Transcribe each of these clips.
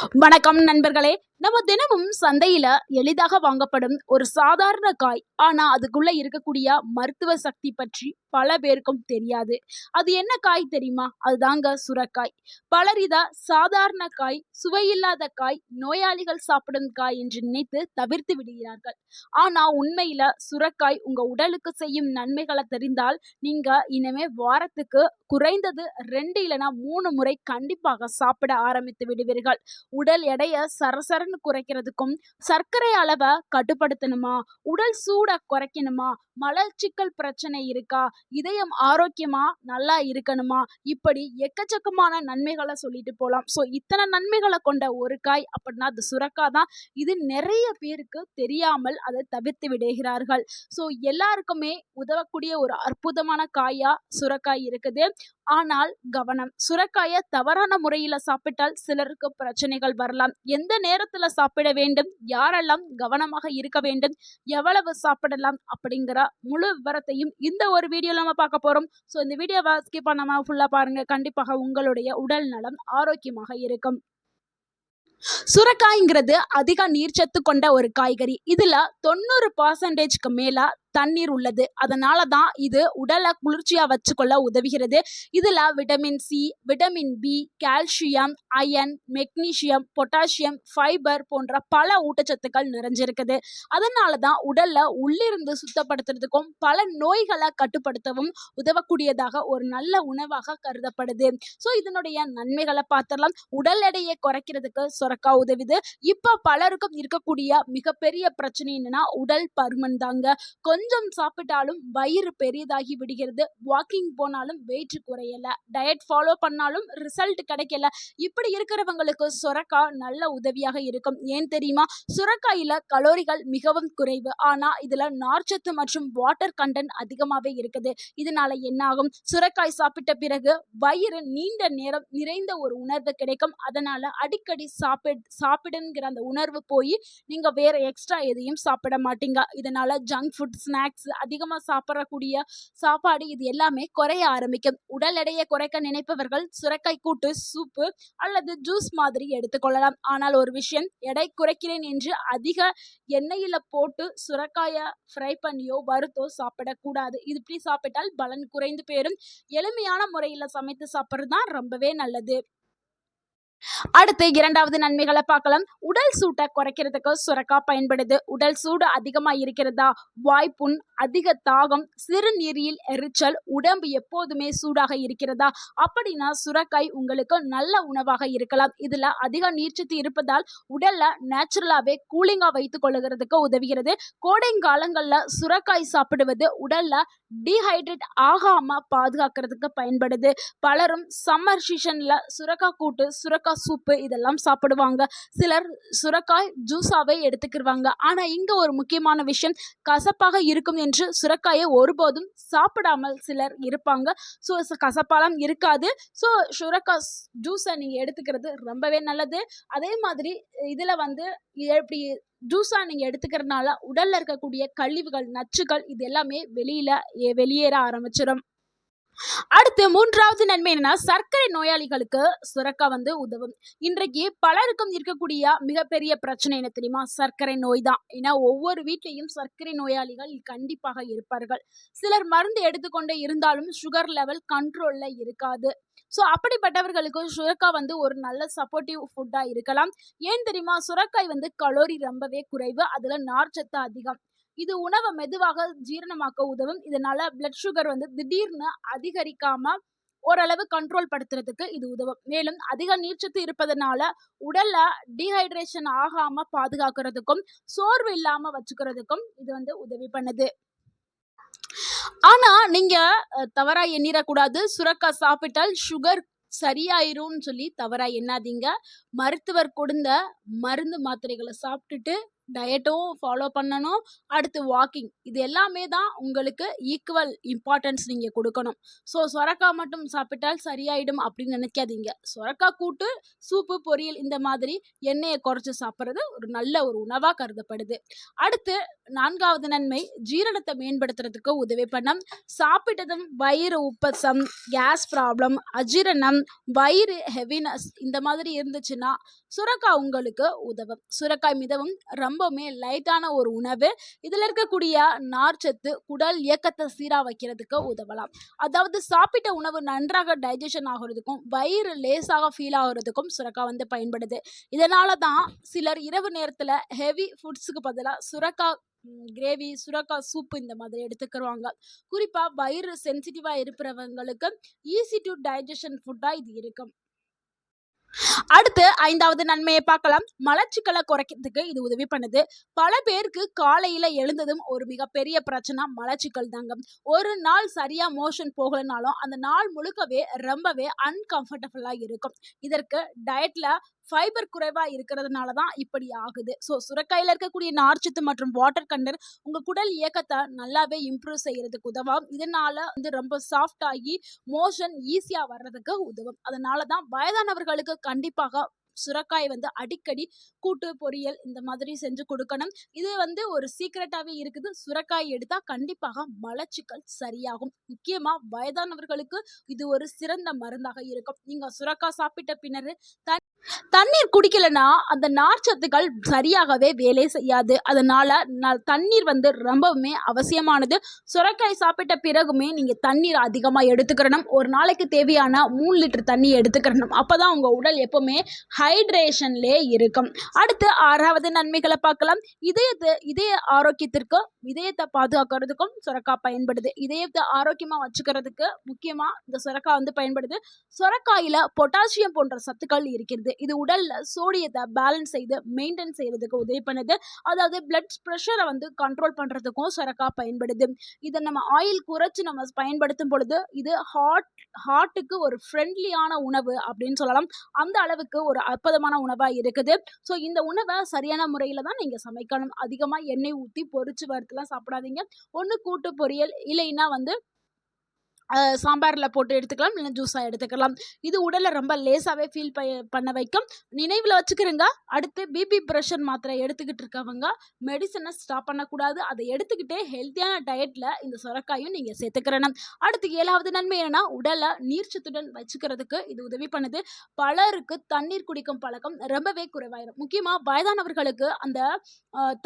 வணக்கம் நண்பர்களே. நம்ம தினமும் சந்தையில எளிதாக வாங்கப்படும் ஒரு சாதாரண காய். ஆனா அதுக்குள்ள இருக்கக்கூடிய மருத்துவ சக்தி பற்றி பல பேருக்கும் தெரியாது. அது என்ன காய் தெரியுமா? அதுதாங்க சுரைக்காய். பலர் இத சாதாரண காய், சுவையில்லாத காய், நோயாளிகள் சாப்பிடும் காய் என்று நினைத்து தவிர்த்து விடுகிறார்கள். ஆனா உண்மையில சுரைக்காய் உங்க உடலுக்கு செய்யும் நன்மைகளை தெரிந்தால் நீங்க இனிமே வாரத்துக்கு குறைந்தது 2 இல்லனா 3 முறை கண்டிப்பாக சாப்பிட ஆரம்பித்து விடுவீர்கள். உடல் எடைய சரசரன்னு குறைக்கிறதுக்கும், சர்க்கரை அளவை கட்டுப்படுத்தணுமா, உடல் சூட குறைக்கணுமா, மலச்சிக்கல் பிரச்சனை இருக்கா, இதயம் ஆரோக்கியமா நல்லா இருக்கணுமா, இப்படி எக்கச்சக்கமான நன்மைகளை சொல்லிட்டு போலாம். ஸோ இத்தனை நன்மைகளை கொண்ட ஒரு காய் அப்படின்னா அது சுரக்காய் தான். இது நிறைய பேருக்கு தெரியாமல் அதை தவிர்த்து விடுகிறார்கள். ஸோ எல்லாருக்குமே உதவக்கூடிய ஒரு அற்புதமான காயா சுரக்காய் இருக்குது. ஆனால் கவனம், சுரைக்காயை தவறான முறையில சாப்பிட்டால் சிலருக்கு பிரச்சனைகள் வரலாம். எந்த நேரத்துல சாப்பிட வேண்டும், யாரெல்லாம் கவனமாக இருக்க வேண்டும், எவ்வளவு சாப்பிடலாம் அப்படிங்கிற முழு விவரத்தையும் இந்த ஒரு வீடியோல நம்ம பார்க்க போறோம். ஸோ இந்த வீடியோவை ஸ்கிப் பண்ணாம ஃபுல்லா பாருங்க. கண்டிப்பாக உங்களுடைய உடல் நலம் ஆரோக்கியமாக இருக்கும். சுரைக்காய்ங்கிறது அதிக நீர்ச்சத்து கொண்ட ஒரு காய்கறி. இதுல 90% மேல தண்ணீர் உள்ளது. அதனால தான் இது உடலை குளிர்ச்சியா வச்சுக்கொள்ள உதவுகிறது. இதுல vitamin C, vitamin B, calcium, iron, magnesium, potassium, fibre போன்ற பல ஊட்டச்சத்துக்கள் நிறைஞ்சிருக்குது. அதனால தான் உடல்ல உள்ளிருந்து சுத்தப்படுத்துறதுக்கும் பல நோய்களை கட்டுப்படுத்தவும் உதவக்கூடியதாக ஒரு நல்ல உணவாக கருதப்படுது. ஸோ இதனுடைய நன்மைகளை பார்த்துடலாம். உடல் எடையை குறைக்கிறதுக்கு சுரக்காய் உதவுது. இப்ப பலருக்கும் இருக்கக்கூடிய மிகப்பெரிய பிரச்சனை என்னன்னா உடல் பருமன் தாங்க. கொஞ்சம் சாப்பிட்டாலும் வயிறு பெரியதாகி விடுகிறது. வாக்கிங் போனாலும் வெயிட் குறையல, டயட் ஃபாலோ பண்ணாலும் ரிசல்ட் கிடைக்கல. இப்படி இருக்கிறவங்களுக்கு சுரைக்காய் நல்ல உதவியாக இருக்கும். ஏன் தெரியுமா? சுரைக்காயில கலோரிகள் மிகவும் குறைவு. ஆனா இதுல நார்ச்சத்து மற்றும் வாட்டர் கண்டென்ட் அதிகமாவே இருக்குது. இதனால என்ன ஆகும்? சுரைக்காய் சாப்பிட்ட பிறகு வயிறு நீண்ட நேரம் நிறைந்த ஒரு உணர்வு கிடைக்கும். அதனால அடிக்கடி சாப்பிடுங்கிற அந்த உணர்வு போய் நீங்க வேற எக்ஸ்ட்ரா எதையும் சாப்பிட மாட்டீங்க. இதனால ஜங்க் ஃபுட், ஸ்நாக்ஸ், அதிகமா சாப்பிடக்கூடிய சாப்பாடு இது எல்லாமே குறைய ஆரம்பிக்கும். உடல் எடையை குறைக்க நினைப்பவர்கள் சுரைக்காய் கூட்டு, சூப்பு அல்லது ஜூஸ் மாதிரி எடுத்துக்கொள்ளலாம். ஆனால் ஒரு விஷயம், எடை குறைக்கிறேன் என்று அதிக எண்ணெயில போட்டு சுரைக்காயை ஃப்ரை பண்ணியோ வறுத்தோ சாப்பிடக்கூடாது. இது இப்படி சாப்பிட்டால் பலன் குறைந்து போயிடும். எளிமையான முறையில சமைத்து சாப்பிட்றது தான் ரொம்பவே நல்லது. அடுத்து இரண்டாவது நன்மைகளை பார்க்கலாம். உடல் சூட்டை குறைக்கிறதுக்கு சுரைக்காய் பயன்படுது. உடல் சூடு அதிகமா இருக்கிறதா, வாய்ப்புண், அதிக தாகம், சிறுநீரில் எரிச்சல், உடம்பு எப்போதுமே சூடாக இருக்கிறதா அப்படின்னா சுரைக்காய் உங்களுக்கு நல்ல உணவாக இருக்கலாம். இதுல அதிக நீர்ச்சத்து இருப்பதால் உடல்ல நேச்சுரலாவே கூலிங்கா வைத்துக் கொள்ளுகிறதுக்கு உதவுகிறது. கோடை காலங்கள்ல சுரைக்காய் சாப்பிடுவது உடல்ல டீஹைட்ரேட் ஆகாம பாதுகாக்கிறதுக்கு பயன்படுது. பலரும் சம்மர் சீசன்ல சுரைக்காய் கூட்டு, சுரைக்காய் சூப்பு இதெல்லாம் சாப்பிடுவாங்க. சிலர் சுரைக்காய் ஜூஸாவே எடுத்துக்கிடுவாங்க. ஆனா இங்க ஒரு முக்கியமான விஷயம், கசப்பாக இருக்கும் என்று சுரைக்காயை ஒருபோதும் சாப்பிடாமல் சிலர் இருப்பாங்க. ஸோ கசப்பாலாம் இருக்காது. ஸோ சுரைக்காய் ஜூஸை நீங்க எடுத்துக்கிறது ரொம்பவே நல்லது. அதே மாதிரி இதுல வந்து எப்படி ஜூஸா நீங்க எடுத்துக்கிறதுனால உடல்ல இருக்கக்கூடிய கழிவுகள், நச்சுகள் இது எல்லாமே வெளியேற ஆரம்பிச்சிடும். அடுத்து மூன்றாவது நன்மை என்னன்னா, சர்க்கரை நோயாளிகளுக்கு சுரைக்காய் உதவும். இன்றைக்கு பலருக்கும் இருக்கக்கூடிய மிகப்பெரிய பிரச்சனை என்ன தெரியுமா? சர்க்கரை நோய் தான். ஏன்னா ஒவ்வொரு வீட்லையும் சர்க்கரை நோயாளிகள் கண்டிப்பாக இருப்பார்கள். சிலர் மருந்து எடுத்துக்கொண்டே இருந்தாலும் சுகர் லெவல் கண்ட்ரோல்ல இருக்காது. ஸோ அப்படிப்பட்டவர்களுக்கு சுரைக்காய் ஒரு நல்ல சப்போர்ட்டிவ் ஃபுட்டா இருக்கலாம். ஏன் தெரியுமா? சுரைக்காய் கலோரி ரொம்பவே குறைவு, அதுல நார்ச்சத்து அதிகம். இது உணவை மெதுவாக ஜீரணமாக்க உதவும். இதனால பிளட் சுகர் திடீர்னு அதிகரிக்காம ஓரளவு கண்ட்ரோல் படுத்துறதுக்கு இது உதவும். மேலும் அதிக நீர்ச்சத்து இருப்பதனால உடல்ல டீஹைட்ரேஷன் ஆகாம பாதுகாக்கிறதுக்கும், சோர்வு இல்லாம வச்சுக்கிறதுக்கும் இது உதவி பண்ணுது. ஆனா நீங்க தவறா எண்ணிடக்கூடாது. சுரைக்காய் சாப்பிட்டால் சுகர் சரியாயிரும்னு சொல்லி தவறா எண்ணாதீங்க. மருத்துவர் கொடுத்த மருந்து மாத்திரைகளை சாப்பிட்டுட்டு டயட்டும் ஃபாலோ பண்ணணும். அடுத்து வாக்கிங். இது எல்லாமே தான் உங்களுக்கு ஈக்குவல் இம்பார்ட்டன்ஸ் நீங்க குடுக்கணும். ஸோ சொரக்காய் மட்டும் சாப்பிட்டால் சரியாயிடும் அப்படின்னு நினைக்காதீங்க. சொரக்காய் கூட்டு, சூப்பு, பொரியல் இந்த மாதிரி எண்ணெய குறைச்சு சாப்பிடுறது ஒரு நல்ல ஒரு உணவா கருதப்படுது. அடுத்து 4வது நன்மை ஜீரணத்தை மேம்படுத்துறதுக்கு உதவி பண்ணும். சாப்பிட்டதும் வயிறு உப்பசம், கேஸ் ப்ராப்ளம், அஜீரணம், வயிறு ஹெவினஸ் இந்த மாதிரி இருந்துச்சுன்னா சுரக்காய் உங்களுக்கு உதவும். சுரக்காய் மிதவும் ரொம்பவுமே லைட்டான ஒரு உணவு. இதில் இருக்கக்கூடிய நார்ச்சத்து குடல் இயக்கத்தை சீராக வைக்கிறதுக்கு உதவலாம். அதாவது சாப்பிட்ட உணவு நன்றாக டைஜஷன் ஆகிறதுக்கும் வயிறு லேசாக ஃபீல் ஆகிறதுக்கும் சுரக்காய் வந்து பயன்படுது. இதனால தான் சிலர் இரவு நேரத்தில் ஹெவி ஃபுட்ஸுக்கு பதிலாக சுரக்காய் கிரேவி, சுரக்காய் சூப்பு இந்த மாதிரி எடுத்துக்கிடுவாங்க. குறிப்பாக வயிறு சென்சிட்டிவாக இருக்கிறவங்களுக்கு ஈஸி டு டைஜஷன் ஃபுட்டாக இது இருக்கும். அடுத்து 5வது நன்மையை பார்க்கலாம். மலச்சிக்கலை குறைக்கிறதுக்கு இது உதவி பண்ணுது. பல பேருக்கு காலையில எழுந்ததும் ஒரு மிகப்பெரிய பிரச்சனை மலச்சிக்கல் தாங்க. ஒரு நாள் சரியா மோஷன் போகலனாலும் அந்த நாள் முழுக்கவே ரொம்பவே அன்கம்ஃபர்டபுளா இருக்கும். இதற்கு டயட்ல ஃபைபர் குறைவா இருக்கிறதுனால தான் இப்படி ஆகுது. ஸோ சுரக்காயில இருக்கக்கூடிய நார்ச்சத்து மற்றும் வாட்டர் கண்டென்ட் உங்க குடல் இயக்கத்தை நல்லாவே இம்ப்ரூவ் செய்யறதுக்கு உதவும். இதனால வந்து ரொம்ப சாஃப்ட் ஆகி மோஷன் ஈஸியா வர்றதுக்கு உதவும். அதனால தான் வயதானவர்களுக்கு கண்டிப்பாக சுரக்காய் வந்து அடிக்கடி கூட்டு, பொரியல் இந்த மாதிரி செஞ்சு கொடுக்கணும். இது வந்து ஒரு சீக்ரெட்டாவே இருக்குது. சுரக்காய் எடுத்தா கண்டிப்பாக மலச்சிக்கல் சரியாகும். முக்கியமா வயதானவர்களுக்கு இது ஒரு சிறந்த மருந்தாக இருக்கும். நீங்க சுரக்காய் சாப்பிட்ட பின்னரு தண்ணீர் குடிக்கலனா அந்த நார்ச்சத்துக்கள் சரியாகவே வேலை செய்யாது. அதனால தண்ணீர் வந்து ரொம்பவுமே அவசியமானது. சுரைக்காய் சாப்பிட்ட பிறகுமே நீங்க தண்ணீர் அதிகமா எடுத்துக்கிறணும். ஒரு நாளைக்கு தேவையான 3 லிட்டர் தண்ணி எடுத்துக்கிறணும். அப்பதான் உங்க உடல் எப்பவுமே ஹைட்ரேஷன்லே இருக்கும். அடுத்து 6வது நன்மைகளை பார்க்கலாம். இதய ஆரோக்கியத்திற்கு, இதயத்தை பாதுகாக்கிறதுக்கும் சுரக்காய் பயன்படுது. இதயத்தை ஆரோக்கியமா வச்சுக்கிறதுக்கு முக்கியமா இந்த சுரக்காய் வந்து பயன்படுது. சுரக்காயில பொட்டாசியம் போன்ற சத்துக்கள் இருக்கிறது. இது உடல்ல சோடியத்தை பேலன்ஸ் செய்து மெயின்டைன் செய்யறதுக்கு உதவி பண்ணுது. அதாவது பிளட் ப்ரெஷரை வந்து கண்ட்ரோல் பண்றதுக்கும் சுரக்காய் பயன்படுது. இதை நம்ம ஆயில் குறைச்சு நம்ம பயன்படுத்தும் பொழுது இது ஹார்ட்டுக்கு ஒரு ஃப்ரெண்ட்லியான உணவு அப்படின்னு சொல்லலாம். அந்த அளவுக்கு ஒரு அற்புதமான உணவா இருக்குது. ஸோ இந்த உணவை சரியான முறையில தான் நீங்க சமைக்கணும். அதிகமா எண்ணெய் ஊற்றி பொரிச்சு வறுத்துலாம் சாப்பிடாதீங்க. ஒன்று கூட்டு, பொரியல் இல்லைன்னா வந்து சாம்பாரில் போட்டு எடுத்துக்கலாம், இல்லைன்னா ஜூஸாக எடுத்துக்கலாம். இது உடலை ரொம்ப லேசாகவே ஃபீல் பண்ண வைக்கும். நினைவில் வச்சுக்கிறேங்க. அடுத்து பிபி ப்ரெஷர் மாத்திரை எடுத்துக்கிட்டு இருக்கவங்க மெடிசனை ஸ்டாப் பண்ணக்கூடாது. அதை எடுத்துக்கிட்டே ஹெல்த்தியான டயட்டில் இந்த சுரக்காயும் நீங்கள் சேர்த்துக்கிறணும். அடுத்து 7வது நன்மை என்னன்னா உடலை நீர்ச்சத்துடன் வச்சுக்கிறதுக்கு இது உதவி பண்ணுது. பலருக்கு தண்ணீர் குடிக்கும் பழக்கம் ரொம்பவே குறைவாயிரும். முக்கியமாக வயதானவர்களுக்கு அந்த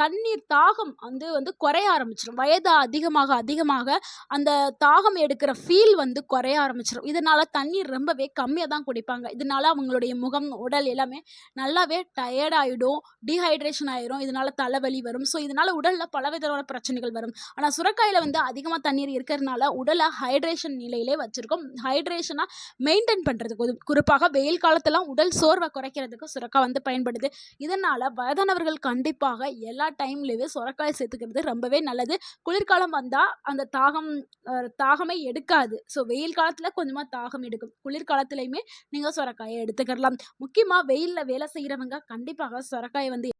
தண்ணீர் தாகம் வந்து குறைய ஆரம்பிச்சிடும். வயது அதிகமாக அந்த தாகம் எடுக்கிற ஃபீல் வந்து குறைய ஆரம்பிச்சிடும். இதனால தண்ணீர் ரொம்பவே கம்மியாக தான் குடிப்பாங்க. இதனால அவங்களுடைய முகம், உடல் எல்லாமே நல்லாவே டயர்ட் ஆகிடும், டீஹைட்ரேஷன் ஆயிரும். இதனால தலைவலி வரும். ஸோ இதனால உடலில் பலவிதமான பிரச்சனைகள் வரும். ஆனால் சுரக்காயில் வந்து அதிகமாக தண்ணீர் இருக்கிறதுனால உடலை ஹைட்ரேஷன் நிலையிலே வச்சிருக்கும். ஹைட்ரேஷனாக மெயின்டைன் பண்ணுறதுக்கு குறிப்பாக வெயில் காலத்தெல்லாம் உடல் சோர்வை குறைக்கிறதுக்கு சுரக்காய் வந்து பயன்படுது. இதனால் வயதானவர்கள் கண்டிப்பாக எல்லா டைம்லேயுமே சுரக்காய் சேர்த்துக்கிறது ரொம்பவே நல்லது. குளிர்காலம் வந்தால் அந்த தாகமே எடுக்காது. ஸோ வெயில் காலத்தில் கொஞ்சமாக தாகம் எடுக்கும். குளிர்காலத்துலையுமே நீங்கள் சுரக்காயை எடுத்துக்கலாம். முக்கியமாக வெயிலில் வேலை செய்கிறவங்க கண்டிப்பாக சுரக்காயை வந்து.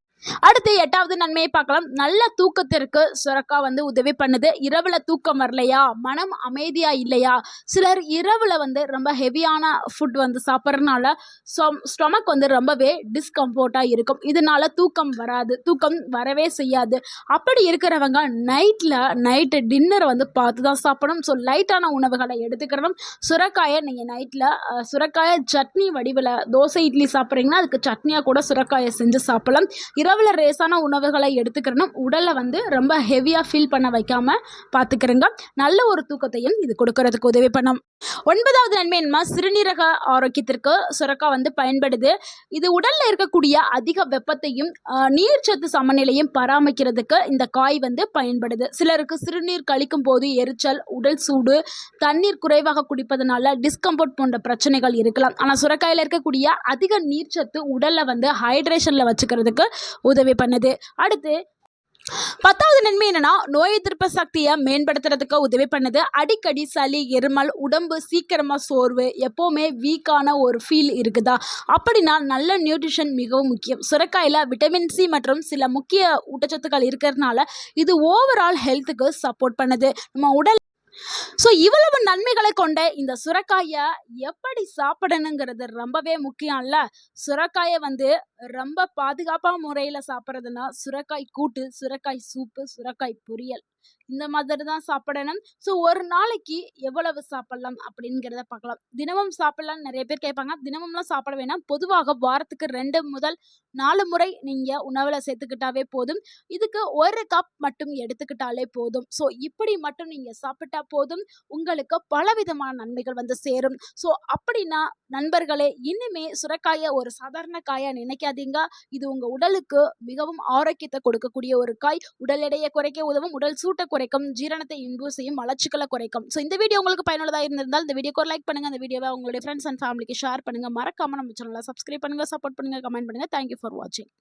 அடுத்து 8வது நன்மையை பார்க்கலாம். நல்ல தூக்கத்திற்கு சுரக்காய் வந்து உதவி பண்ணுது. இரவுல தூக்கம் வரலையா, மனம் அமைதியா இல்லையா, சிலர் இரவுல வந்து ரொம்ப ஹெவியான ஃபுட் வந்து சாப்பிட்றதுனால ஸ்டொமக் வந்து ரொம்பவே டிஸ்கம்ஃபோர்ட்டாக இருக்கும். இதனால தூக்கம் வராது, தூக்கம் வரவே செய்யாது. அப்படி இருக்கிறவங்க நைட்டு டின்னர் வந்து பார்த்து தான் சாப்பிடணும். ஸோ லைட்டான உணவுகளை எடுத்துக்கிறோம். சுரக்காயை நீங்கள் நைட்டில் சுரக்காயை சட்னி வடிவில் தோசை, இட்லி சாப்பிட்றீங்கன்னா அதுக்கு சட்னியாக கூட சுரக்காயை செஞ்சு சாப்பிடலாம். இரவுல ரேசான உணவுகளை எடுத்துக்கிறணும். உடலை வந்து ரொம்ப ஹெவியாக ஃபீல் பண்ண வைக்காமல் பார்த்துக்கிறங்க. நல்ல ஒரு தூக்கத்தையும் இது கொடுக்கறதுக்கு உதவி பண்ணும். 9வது நன்மை என்னமா சிறுநீரக ஆரோக்கியத்திற்கு சுரக்காய் வந்து பயன்படுது. இது உடலில் இருக்கக்கூடிய அதிக வெப்பத்தையும் நீர்ச்சத்து சமநிலையும் பராமரிக்கிறதுக்கு இந்த காய் வந்து பயன்படுது. சிலருக்கு சிறுநீர் கழிக்கும் போது எரிச்சல், உடல் சூடு, தண்ணீர் குறைவாக குடிப்பதனால டிஸ்கம்ஃபர்ட் போன்ற பிரச்சனைகள் இருக்கலாம். ஆனால் சுரக்காயில் இருக்கக்கூடிய அதிக நீர்ச்சத்து உடலில் வந்து ஹைட்ரேஷனில் வச்சுக்கிறதுக்கு உதவி பண்ணுது. அடுத்து 10வது நன்மை என்னன்னா, நோய் எதிர்ப்பு சக்தியை மேம்படுத்துறதுக்கு உதவி பண்ணுது. அடிக்கடி சளி, இருமல், உடம்பு சீக்கிரமா சோர்வு, எப்பவுமே வீக்கான ஒரு ஃபீல் இருக்குதா? அப்படின்னா நல்ல நியூட்ரிஷன் மிகவும் முக்கியம். சுரைக்காயில விட்டமின் சி மற்றும் சில முக்கிய ஊட்டச்சத்துக்கள் இருக்கிறதுனால இது ஓவரால் ஹெல்த்துக்கு சப்போர்ட் பண்ணுது. நம்ம உடல் இவ்வளவு நன்மைகளை கொண்ட இந்த சுரைக்காயை எப்படி சாப்பிடணுங்கிறது ரொம்பவே முக்கியம் இல்ல. சுரைக்காயை ரொம்ப பாதுகாப்பான முறையில சாப்பிட்றதுன்னா, சுரைக்காய் கூட்டு, சுரைக்காய் சூப்பு, சுரைக்காய் பொரியல் இந்த மாதிரி தான் சாப்பிடணும். ஒரு நாளைக்கு எவ்வளவு சாப்பிடலாம் அப்படிங்கிறத பார்க்கலாம். தினமும் சாப்பிடலாம்னு நிறைய பேர் கேட்பாங்க. தினமும்லாம் சாப்பிட வேணாம். பொதுவாக வாரத்துக்கு 2 முதல் 4 முறை நீங்க உணவுல சேர்த்துக்கிட்டாவே போதும். இதுக்கு 1 கப் மட்டும் எடுத்துக்கிட்டாலே போதும். இப்படி மட்டும் நீங்க சாப்பிட்டா போதும். உங்களுக்கு பலவிதமான நன்மைகள் சேரும். அப்படின்னா நண்பர்களே, இனிமே சுரைக்காய ஒரு சாதாரண காயா நினைக்காதீங்க. இது உங்க உடலுக்கு மிகவும் ஆரோக்கியத்தை கொடுக்கக்கூடிய ஒரு காய். உடல் எடையை குறைக்க உதவும், உடல் சூட்டை குறைக்கும், ஜீரணத்தை இம்ப்ரூவ் செய்யும், மலச்சிக்கலை குறைக்கும். இந்த வீடியோ உங்களுக்கு பயனுள்ளதா இருந்திருந்தால் இந்த வீடியோக்கு ஒரு லைக் பண்ணுங்க. அந்த வீடியோவை உங்களுடைய ஃப்ரெண்ட்ஸ் அண்ட் ஃபேமிலிக்கு ஷேர் பண்ணுங்க. மறக்காம நம்ம சேனலை சப்ஸ்கிரைப் பண்ணுங்க, சப்போர்ட் பண்ணுங்க, கமெண்ட் பண்ணுங்க. தேங்க்யூ ஃபார் வாட்சிங்.